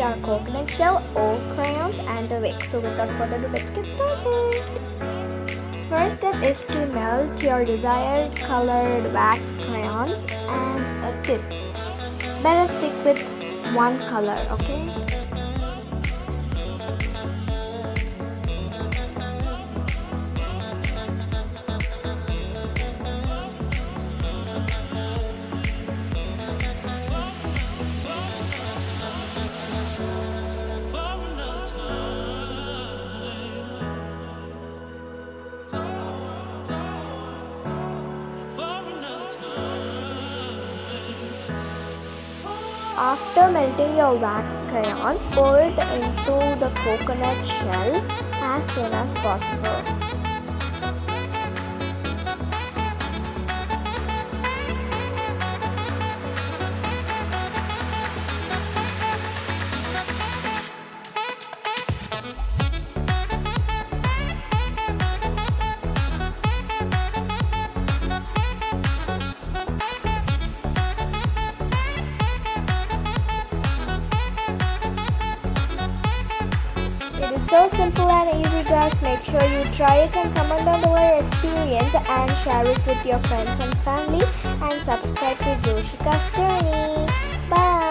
our coconut shell or crayons and a wick. So without further ado, let's get started. First step is to melt your desired colored wax crayons and a tip. Better stick with one color, okay? After melting your wax crayons, pour it into the coconut shell as soon as possible. It is so simple and easy guys. Make sure you try it and comment down below your experience and share it with your friends and family and subscribe to Joshika's Journey. Bye.